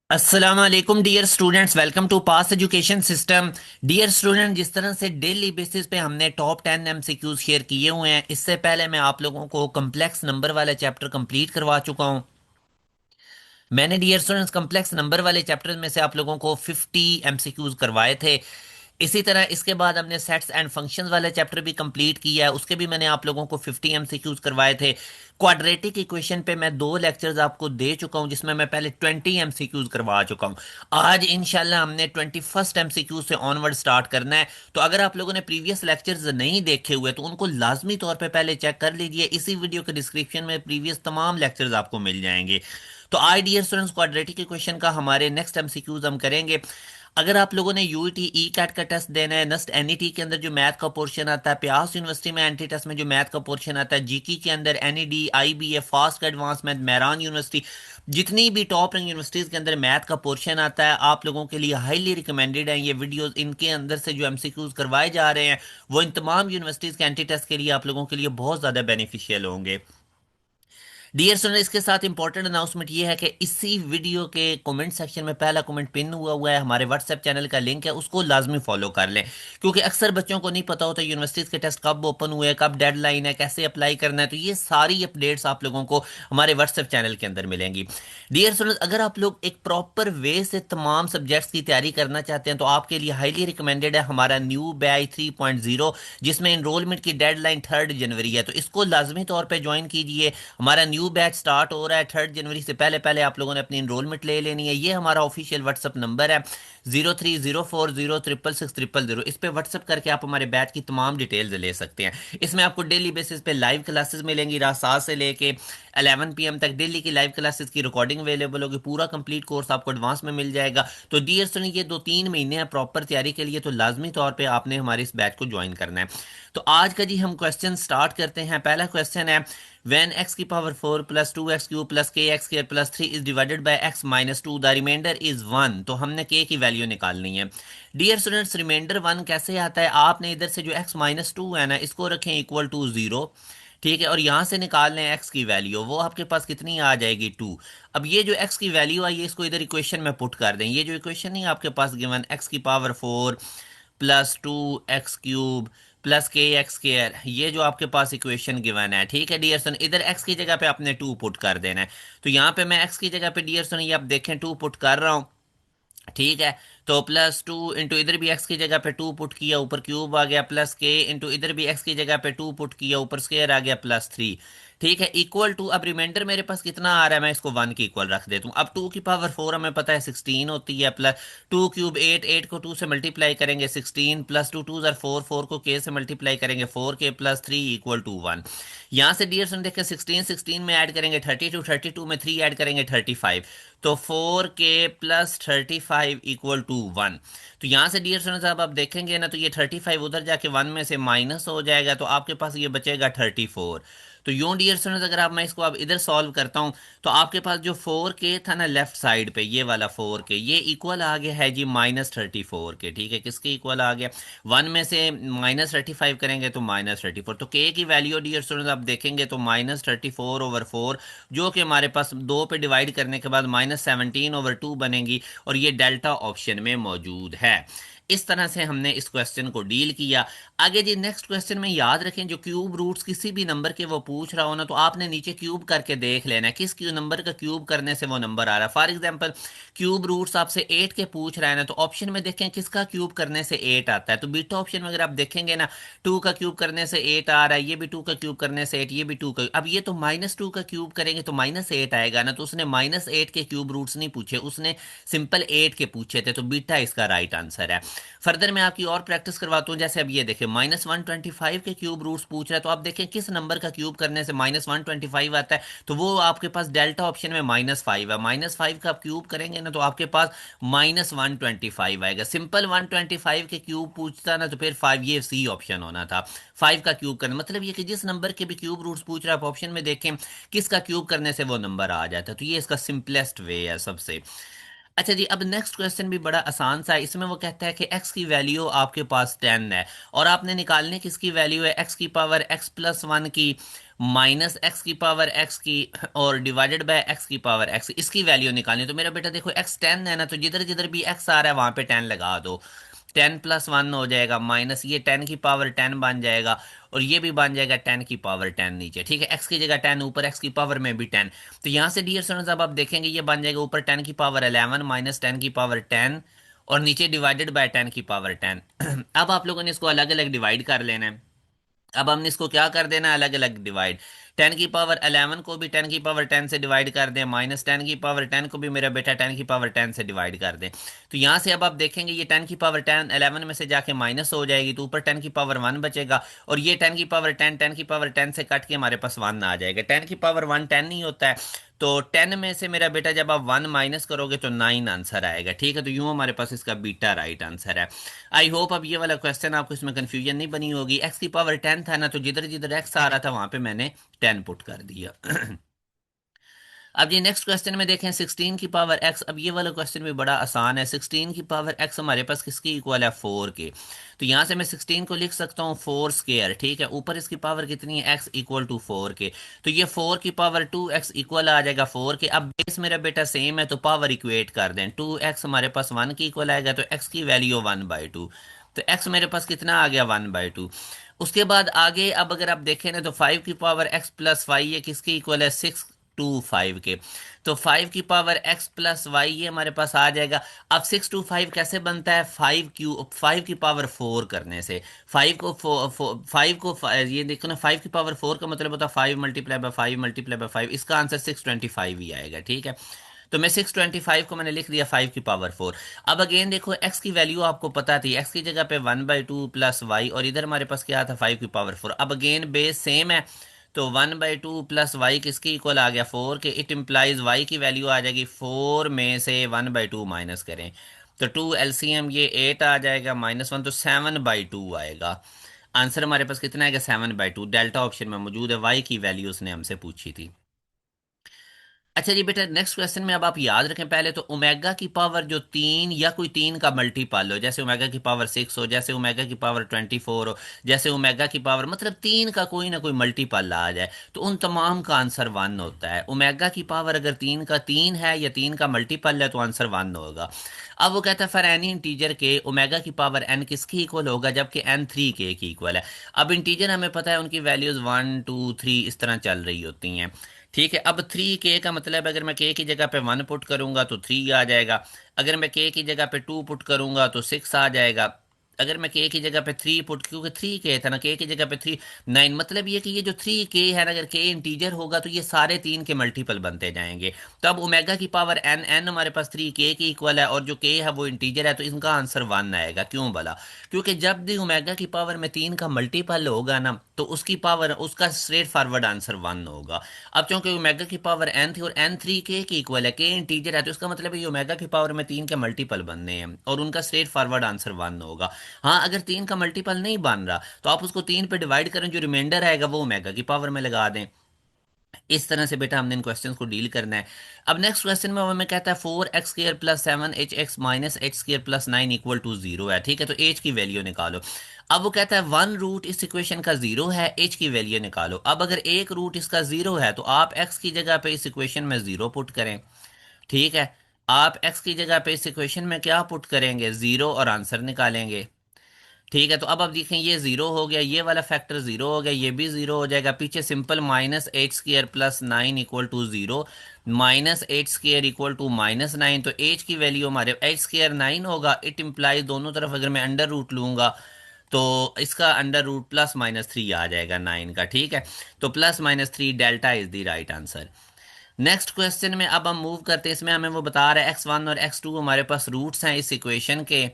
अस्सलाम वालेकुम dear students, welcome to pass education system. Dear student, जिस तरह से डेली बेसिस पे हमने टॉप 10 एमसीक्यूज शेयर किए हुए हैं, इससे पहले मैं आप लोगों को कम्प्लेक्स नंबर वाला चैप्टर कंप्लीट करवा चुका हूं। मैंने डियर स्टूडेंट्स कम्प्लेक्स नंबर वाले चैप्टर में से आप लोगों को 50 एमसीक्यूज करवाए थे। इसी तरह इसके बाद हमने सेट्स एंड फंक्शंस वाला चैप्टर भी कंप्लीट किया है, उसके भी मैंने आप लोगों को 50 एमसीक्यूज करवाए थे। क्वाड्रेटिक इक्वेशन पे मैं दो लेक्चर्स आपको दे चुका हूं, जिसमें मैं पहले 20 एमसीक्यूज करवा चुका हूं। आज इंशाल्लाह हमने 21st एमसीक्यू से ऑनवर्ड स्टार्ट करना है। तो अगर आप लोगों ने प्रीवियस लेक्चर्स नहीं देखे हुए तो उनको लाजमी तौर पे पहले चेक कर लीजिए। इसी वीडियो के डिस्क्रिप्शन में प्रीवियस तमाम लेक्चर्स आपको मिल जाएंगे। तो आई डियर स्टूडेंट्स, क्वाड्रेटिक इक्वेशन का हमारे नेक्स्ट एमसीक्यूज हम करेंगे। अगर आप लोगों ने यूईटी ई कैट का टेस्ट देना है, नस्ट एनईटी के अंदर जो मैथ का पोर्शन आता है, प्यास यूनिवर्सिटी में एंटी टेस्ट में जो मैथ का पोर्शन आता है, जीकी के अंदर NED IBA fast advance math Mehran university, जितनी भी टॉप रैंक यूनिवर्सिटीज के अंदर मैथ का पोर्शन आता है, आप लोगों के लिए हाईली रिकमेंडेड है ये वीडियोस। इनके अंदर से जो एमसीक्यूज करवाए जा रहे हैं वो इन तमाम यूनिवर्सिटीज के एंटी टेस्ट के लिए आप लोगों के लिए बहुत ज्यादा बेनिफिशियल होंगे। डियर स्टूडेंट, इसके साथ इंपॉर्टेंट अनाउंसमेंट ये है कि इसी वीडियो के कमेंट सेक्शन में पहला कमेंट पिन हुआ हुआ है, हमारे व्हाट्सएप चैनल का लिंक है, उसको लाजमी फॉलो कर लें। क्योंकि अक्सर बच्चों को नहीं पता होता यूनिवर्सिटीज़ के टेस्ट कब ओपन हुए, कब डेडलाइन है, कैसे अप्लाई करना है। तो ये सारी अपडेट्स आप लोगों को हमारे व्हाट्सएप चैनल के अंदर मिलेंगी। डियर स्टूडेंट, अगर आप लोग एक प्रॉपर वे से तमाम सब्जेक्ट्स की तैयारी करना चाहते हैं तो आपके लिए हाईली रिकमेंडेड है हमारा न्यू बैच 3.0, जिसमें इनरोलमेंट की डेडलाइन 3 जनवरी है। तो इसको लाजमी तौर पर ज्वाइन कीजिए। हमारा न्यू बैच स्टार्ट हो रहा है 3 जनवरी से पहले पहले आप लोगों ने अपनी इनरोलमेंट ले लेनी है। ये हमारा ऑफिशियल व्हाट्सअप नंबर है 0304066600। इस पे व्हाट्सअप करके आप हमारे बैच की तमाम डिटेल्स ले सकते हैं। इसमें आपको डेली बेसिस पे लाइव क्लासेस मिलेंगी, रात 7 से लेके 11 PM तक डेली की लाइव क्लासेस की रिकॉर्डिंग अवेलेबल होगी। पूरा कंप्लीट कोर्स आपको एडवांस में मिल जाएगा। तो डियर स्टूडेंट, ये 2-3 महीने हैं प्रॉपर तैयारी के लिए, तो लाजमी तौर पे आपने हमारे इस बैच को ज्वाइन करना है। तो आज का जी हम क्वेश्चन स्टार्ट करते हैं। पहला क्वेश्चन है, when x की power 4 plus 2x cube plus k x square plus 3 is divided by x minus 2, the remainder is 1। तो हमने k की वैल्यू निकालनी है। डियर स्टूडेंट्स, रिमाइंडर 1 कैसे आता है? आपने इधर से जो x माइनस 2 है ना, इसको रखें इक्वल टू 0। ठीक है, और यहां से निकाल लें x की वैल्यू, वो आपके पास कितनी आ जाएगी 2। अब ये जो x की वैल्यू आई है इसको इधर इक्वेशन में पुट कर दें। ये जो इक्वेशन नहीं है आपके पास गिवन, x की power 4 plus 2x cube plus k x square, ये जो आपके पास इक्वेशन गिवन है, ठीक है डियर सन, इधर x की जगह पे आपने 2 पुट कर देना है। तो यहाँ पे मैं x की जगह पे डियर सन ये आप देखें 2 पुट कर रहा हूँ। ठीक है, तो प्लस 2 इंटू इधर भी x की जगह पे 2 पुट किया, ऊपर क्यूब आ गया, प्लस के इंटू इधर भी x की जगह पे 2 पुट किया, ऊपर स्क्वायर आ गया, प्लस 3। ठीक है, इक्वल टू, अब रिमाइंडर मेरे पास कितना आ रहा है, मैं इसको 1 की इक्वल रख देता हूँ। अब 2 की पावर 4 हमें पता है 16 होती है, प्लस 2 क्यूब 8, 8 को 2 से मल्टीप्लाई करेंगे 16, प्लस 2 2 4, 4 को k से मल्टीप्लाई करेंगे 4k प्लस 3 इक्वल टू 1। यहाँ से डियर सन देखें 16 16 में ऐड करेंगे 32, 32 में 3 ऐड करेंगे 35। तो 4k प्लस 35 इक्वल टू 1। तो यहाँ से डियर स्टूडेंट साहब आप देखेंगे ना, तो ये 35 उधर जाके 1 में से माइनस हो जाएगा, तो आपके पास ये बचेगा 34। तो यूं डियर स्टूडेंट, अगर आप मैं इसको अब इधर सॉल्व करता हूँ तो आपके पास जो 4k था ना लेफ्ट साइड पे, ये वाला 4k, ये इक्वल आ गया है जी -34 के। ठीक है, किसके इक्वल आ गया? 1 में से -35 करेंगे तो -34। तो k की वैल्यू डियर स्टूडेंट आप देखेंगे तो -34/4, जो कि हमारे पास 2 पे डिवाइड करने के बाद -17/2 बनेगी, और ये डेल्टा ऑप्शन में मौजूद है। इस तरह से हमने इस क्वेश्चन को डील किया। आगे जी नेक्स्ट क्वेश्चन में याद रखें, जो क्यूब रूट्स किसी भी नंबर के वो पूछ रहा हो ना, तो आपने नीचे क्यूब करके देख लेना है किस क्यू नंबर का क्यूब करने से वो नंबर आ रहा है। फॉर एग्जांपल क्यूब रूट्स आपसे 8 के पूछ रहा है ना, तो ऑप्शन में देखें किसका क्यूब करने से 8 आता है। तो बीटा ऑप्शन में अगर आप देखेंगे ना, 2 का क्यूब करने से 8 आ रहा है, ये भी 2 का क्यूब करने से 8, ये भी 2 का। अब ये तो -2 का क्यूब करेंगे तो -8 आएगा ना, तो उसने -8 के क्यूब रूट्स नहीं पूछे, उसने सिंपल 8 के पूछे थे। तो बीटा इसका राइट आंसर है। फर्दर मैं आपकी और प्रैक्टिस करवाता हूँ। जैसे अब ये देखें -125 के क्यूब रूट्स पूछ रहा है, तो आप देखें किस नंबर का क्यूब करने से -125 आता है। तो वो आपके पास डेल्टा ऑप्शन में -5 है। -5 का आप क्यूब करेंगे ना तो आपके पास -125 आएगा। सिंपल 125 के क्यूब पूछता ना तो फिर 5, ये सी ऑप्शन होना था। 5 का क्यूब करना मतलब ये कि जिस नंबर के भी क्यूब रूट्स पूछ रहा है आप ऑप्शन में देखें किसका क्यूब करने से वो नंबर आ जाता है। तो ये इसका सिंपलेस्ट वे है सबसे। अच्छा जी, अब नेक्स्ट क्वेश्चन भी बड़ा आसान सा है। इसमें वो कहता है कि x की वैल्यू आपके पास 10 है, और आपने निकालने की इसकी वैल्यू है x की पावर x प्लस वन की, माइनस x की पावर x की, और डिवाइडेड बाय x की पावर x, इसकी वैल्यू निकालनी है। तो मेरा बेटा देखो x 10 है ना, तो जिधर जिधर भी x आ रहा है वहां पे 10 लगा दो। 10 + 1 हो जाएगा, माइनस ये 10 की पावर 10 बन जाएगा, और ये भी बन जाएगा 10 की पावर 10 नीचे। ठीक है, x की जगह 10, ऊपर x की पावर में भी 10। तो यहाँ से डियर स्टूडेंट्स अब आप देखेंगे ये बन जाएगा ऊपर 10 की पावर 11 माइनस 10 की पावर 10, और नीचे डिवाइडेड बाय 10 की पावर 10। अब आप लोगों ने इसको अलग अलग डिवाइड कर लेना है। अब हमने इसको क्या कर देना है, अलग अलग डिवाइड। 10 की पावर 11 को भी 10 की पावर 10 से डिवाइड कर दें, माइनस 10 की पावर 10 को भी मेरा बेटा 10 की पावर 10 से डिवाइड कर दें। तो यहाँ से अब आप देखेंगे ये 10 की पावर 10 11 में से जाके माइनस हो जाएगी, तो ऊपर 10 की पावर 1 बचेगा, और ये 10 की पावर 10 10 की पावर 10 से कट के हमारे पास 1 आ जाएगा। 10 की पावर 1 10 नहीं होता है, तो 10 में से मेरा बेटा जब आप 1 माइनस करोगे तो 9 आंसर आएगा। ठीक है, तो यूं हमारे पास इसका बीटा राइट आंसर है। आई होप अब ये वाला क्वेश्चन आपको इसमें कंफ्यूजन नहीं बनी होगी। x की पावर 10 था ना, तो जिधर जिधर x आ रहा था वहां पे मैंने 10 पुट कर दिया। अब ये नेक्स्ट क्वेश्चन में देखें, 16 की पावर x। अब ये वाला क्वेश्चन भी बड़ा आसान है। 16 की पावर x हमारे पास किसकी इक्वल है, 4 के। तो यहाँ से मैं 16 को लिख सकता हूँ 4 स्क्वायर। ठीक है, ऊपर इसकी पावर कितनी है, x इक्वल टू 4 के। तो ये 4 की पावर 2x इक्वल आ जाएगा 4 के। अब बेस मेरा बेटा सेम है, तो पावर इक्वेट कर दें। 2x हमारे पास 1 की इक्वल आएगा, तो x की वैल्यू 1/2। तो x मेरे पास कितना आ गया, 1/2। उसके बाद आगे अब अगर आप देखें ना, तो 5 की पावर x + 5 ये किसकी इक्वल है, 6 to 5 के। तो 5 की पावर x + y ये हमारे पास आ जाएगा। अब 6 to 5 कैसे बनता है, 5 की पावर 4 करने से। 5 को ये देखो ना, 5 की पावर 4 का मतलब होता है 5 × 5 × 5 × 5। इसका आंसर 625 ही आएगा। ठीक है, तो मैं 625 को मैंने लिख दिया 5 की पावर 4। अब अगेन देखो, x की वैल्यू आपको पता थी, x की जगह पे 1/2 + y, और इधर हमारे पास क्या था, 5 की पावर 4। अब अगेन बेस सेम है, तो 1/2 + y किसकी इक्वल आ गया, 4 के। इट इम्प्लाइज y की वैल्यू आ जाएगी 4 में से 1/2 माइनस करें, तो 2 एलसीएम ये 8 आ जाएगा, -1 तो 7/2 आएगा। आंसर हमारे पास कितना आएगा, 7/2। डेल्टा ऑप्शन में मौजूद है, y की वैल्यू उसने हमसे पूछी थी। अच्छा जी बेटा, नेक्स्ट क्वेश्चन में अब आप याद रखें पहले तो, ओमेगा की पावर जो 3 या कोई 3 का मल्टीपल हो, जैसे ओमेगा की पावर 6 हो, जैसे ओमेगा की पावर 24 हो, जैसे ओमेगा की पावर मतलब 3 का कोई ना कोई मल्टीपल आ जाए, तो उन तमाम का आंसर 1 होता है। ओमेगा की पावर अगर 3 का 3 है या 3 का मल्टीपल है तो आंसर 1 होगा। अब वो कहता है फॉर एनी इंटीजर के ओमेगा की पावर n किसकी इक्वल होगा, जबकि n 3k की इक्वल है। अब इंटीजर हमें पता है उनकी वैल्यूज 1 2 3 इस तरह चल रही होती हैं। ठीक है, अब 3k का मतलब अगर मैं k की जगह पे 1 पुट करूंगा तो 3 आ जाएगा। अगर मैं k की जगह पे 2 पुट करूंगा तो 6 आ जाएगा। अगर मैं k की जगह पे 3 पुट, क्योंकि 3k था ना, k की जगह पे 3 9, मतलब ये कि ये जो 3k है ना, अगर k इंटीजर होगा तो ये सारे 3 के मल्टीपल बनते जाएंगे। तो अब ओमेगा की पावर n हमारे पास 3k की इक्वल है, और जो k है वो इंटीजर है, तो इनका आंसर 1 आएगा। क्यों भला, क्योंकि जब भी ओमेगा की पावर में 3 का मल्टीपल होगा ना, तो उसकी पावर उसका स्ट्रेट फॉरवर्ड आंसर 1 होगा। अब चूंकि ओमेगा की पावर n थी और n 3k की इक्वल है, k इंटीजर है, तो इसका मतलब है ये ओमेगा की पावर में 3 के मल्टीपल बनने हैं, और उनका स्ट्रेट फॉरवर्ड आंसर 1 होगा। हाँ, अगर 3 का मल्टीपल नहीं बन रहा तो आप उसको 3 पे डिवाइड करें, जो रिमाइंडर आएगा वो ओमेगा की पावर में लगा दें। इस तरह से बेटा हमने इन क्वेश्चंस को डील करना है। अब नेक्स्ट क्वेश्चन में हमें कहता है 4x² + 7 hx - h² + 9 equal to 0 है। ठीक है, तो h की वैल्यू निकालो। अब वो कहता है 1 रूट इस इक्वेशन का 0 है, h की वैल्यू निकालो। अब अगर एक रूट इसका 0 है तो आप x की जगह पे इस इक्वेशन में 0 पुट करें। ठीक है, आप x की जगह पे इस इक्वेशन में क्या पुट करेंगे, 0, और आंसर निकालेंगे। ठीक है, तो अब आप देखें ये 0 हो गया, ये वाला फैक्टर 0 हो गया, ये भी 0 हो जाएगा। पीछे simple -8² + 9 equal to 0, -8² equal to -9। तो एच की वैल्यू हमारे h² 9 होगा। इट इम्प्लाई दोनों तरफ अगर मैं अंडर रूट लूंगा तो इसका अंडर रूट +-3 आ जाएगा 9 का। ठीक है, तो +-3 delta is the right answer. Next question में अब हम मूव करते हैं। इसमें हमें वो बता रहा है x1 और x2 हमारे पास रूट्स हैं इस इक्वेशन के।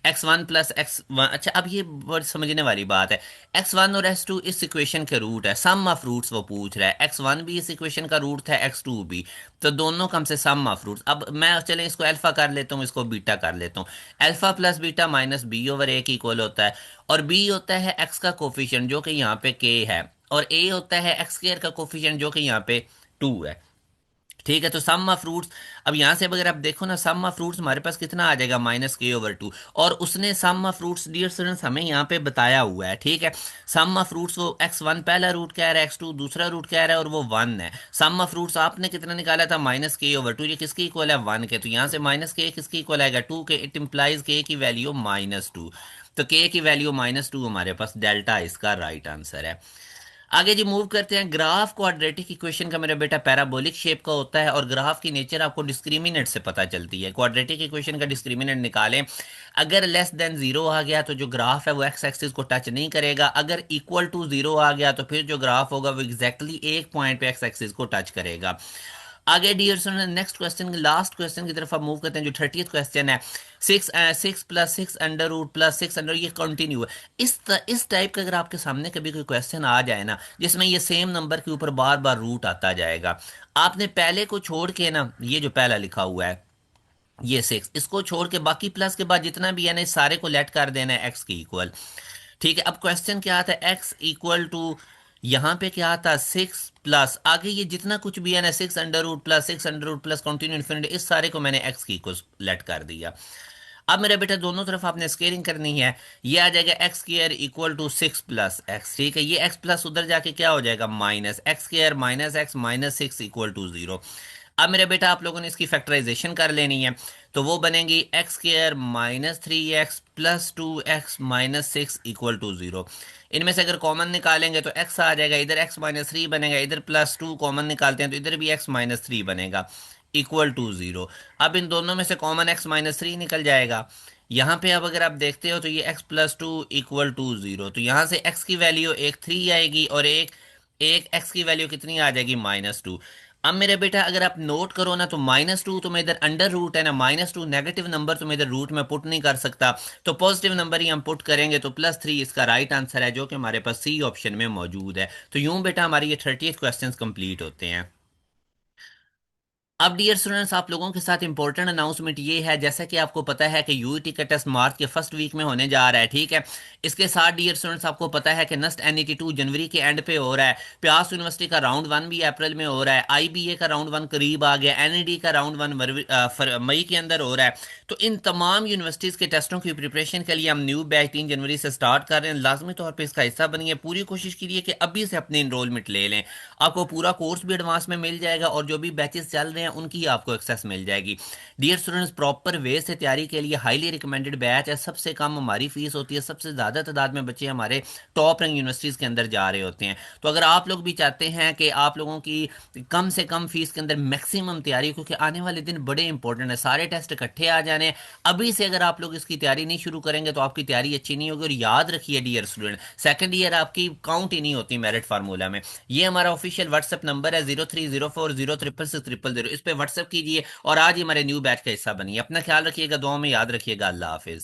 x1 + x1, अच्छा अब ये बहुत समझने वाली बात है। x1 और x2 इस इक्वेशन के रूट है, सम ऑफ रूट्स वो पूछ रहा है। x1 भी इस इक्वेशन का रूट है, x2 भी, तो दोनों का हमसे सम ऑफ रूट्स। अब मैं चलें इसको अल्फा कर लेता हूँ, इसको बीटा कर लेता हूँ। अल्फा प्लस बीटा -b/a की इक्वल होता है, और b होता है x का कोफिशिएंट जो कि यहाँ पे k है, और a होता है x² का कोफिशिएंट जो कि यहाँ पे 2 है। ठीक है, तो सम ऑफ फ्रूट्स, अब यहाँ से अगर आप देखो ना, सम ऑफ फ्रूट्स हमारे पास कितना आ जाएगा, -k/2। और उसने सम ऑफ फ्रूट्स डियर स्टूडेंट्स हमें यहाँ पे बताया हुआ है, ठीक है। सम ऑफ फ्रूट्स वो x1 पहला रूट कह रहा है, x2 दूसरा रूट कह रहा है, और वो 1 है। सम ऑफ फ्रूट्स आपने कितना निकाला था, -k/2, ये किसकी इक्वल है, 1 के। तो यहाँ से -k किसकी इक्वल आएगा, 2 के। इट इम्प्लाइज k की वैल्यू -2। तो k की वैल्यू -2 हमारे पास, डेल्टा इसका राइट आंसर है। आगे जी मूव करते हैं। ग्राफ क्वाड्रेटिक इक्वेशन का मेरा बेटा पैराबोलिक शेप का होता है, और ग्राफ की नेचर आपको डिस्क्रिमिनेंट से पता चलती है। क्वाड्रेटिक इक्वेशन का डिस्क्रिमिनेंट निकालें, अगर लेस देन जीरो आ गया तो जो ग्राफ है वो एक्स एक्सिस को टच नहीं करेगा। अगर इक्वल टू जीरो आ गया तो फिर जो ग्राफ होगा वो एग्जैक्टली एक पॉइंट पे एक्स एक्सिस को टच करेगा। आगे dear student next question, last question की तरफ आप मूव करते हैं, जो 30th क्वेश्चन है। 6 + 6 √+6 ये कंटिन्यू है। इस टाइप का अगर आपके सामने कभी कोई क्वेश्चन आ जाए ना, जिसमें ये सेम नंबर के ऊपर बार बार रूट आता जाएगा, आपने पहले को छोड़ के ना, ये जो पहला लिखा हुआ है ये 6, इसको छोड़ के बाकी प्लस के बाद जितना भी है ना, इस सारे को लेट कर देना है एक्स की इक्वल। ठीक है, अब क्वेश्चन क्या आता है, एक्स इक्वल टू, यहाँ पे क्या आता है 6 प्लस, आगे ये जितना कुछ भी है ना, 6 √+6 √+ कंटिन्यू इन्फिनिटी, इस सारे को मैंने एक्स की इक्वल लेट कर दिया। अब मेरा बेटा दोनों तरफ आपने स्केलिंग करनी है, ये आ जाएगा x² इक्वल टू 6 + x। ठीक है, ये x प्लस उधर जाके क्या हो जाएगा, -x² -x -6 = 0। अब मेरे बेटा आप लोगों ने इसकी फैक्टराइजेशन कर लेनी है, तो वो बनेगी x² -3x +2x -6 = 0। इनमें से अगर कॉमन निकालेंगे तो x आ जाएगा, इधर x-3 बनेगा, इधर +2 कॉमन निकालते हैं तो इधर भी x-3 बनेगा, =0। अब इन दोनों में से कॉमन x-3 निकल जाएगा। यहाँ पे अब अगर आप देखते हो तो ये x+2 = 0, तो यहाँ से x की वैल्यू एक 3 आएगी, और एक एक x की वैल्यू कितनी आ जाएगी, -2। अब मेरे बेटा अगर आप नोट करो ना, तो -2 तो मैं इधर अंडर रूट है ना, -2 नेगेटिव नंबर तो मैं इधर रूट में पुट नहीं कर सकता, तो पॉजिटिव नंबर ही हम पुट करेंगे, तो +3 इसका राइट आंसर है, जो कि हमारे पास सी ऑप्शन में मौजूद है। तो यूं बेटा हमारी ये 30th क्वेश्चन कंप्लीट होते हैं। अब डियर स्टूडेंट्स आप लोगों के साथ इंपॉर्टेंट अनाउंसमेंट ये है, जैसा कि आपको पता है कि यूईटी का टेस्ट मार्च के फर्स्ट वीक में होने जा रहा है, ठीक है। इसके साथ डियर स्टूडेंट्स आपको पता है कि नस्ट NET2 जनवरी के एंड पे हो रहा है, प्यास यूनिवर्सिटी का राउंड 1 भी अप्रैल में हो रहा है, IBA का राउंड 1 करीब आ गया, NED का राउंड 1 मई के अंदर हो रहा है। तो इन तमाम यूनिवर्सिटीज़ के टेस्टों की प्रिपरेशन के लिए हम न्यू बैच 3 जनवरी से स्टार्ट कर रहे हैं। लाजमी तौर पर इसका हिस्सा बनिए, पूरी कोशिश कीजिए कि अभी से अपनी इनरोलमेंट ले लें, आपको पूरा कोर्स भी एडवांस में मिल जाएगा, और जो भी बैचेस चल रहे हैं उनकी आपको एक्सेस मिल जाएगी। डियर स्टूडेंट्स प्रॉपर वे से तैयारी के लिए हाईली रिकमेंडेड बैच है, सबसे कम हमारी फीस होती है, सबसे ज़्यादा तादाद में बच्चे हमारे टॉप रैंक यूनिवर्सिटीज़ के अंदर जा रहे होते हैं। तो अगर आप लोग भी चाहते हैं कि आप लोगों की कम से कम फीस के अंदर मैक्सिमम तैयारी, क्योंकि आने वाले दिन बड़े इंपॉर्टेंट है, सारे टेस्ट इकट्ठे आ जाने हैं, अभी से अगर आप लोग इसकी तैयारी नहीं शुरू करेंगे तो आपकी तैयारी अच्छी नहीं होगी। और याद रखिए डियर स्टूडेंट, सेकंड ईयर आपकी काउंट ही नहीं होती मेरिट फार्मूला में। ये हमारा ऑफिशियल व्हाट्सएप नंबर है 0304066600, इस पे व्हाट्सएप कीजिए और आज ही हमारे न्यू बैच का हिस्सा बनिए। अपना ख्याल रखिएगा, दुआ में याद रखिएगा। अल्लाह हाफिज।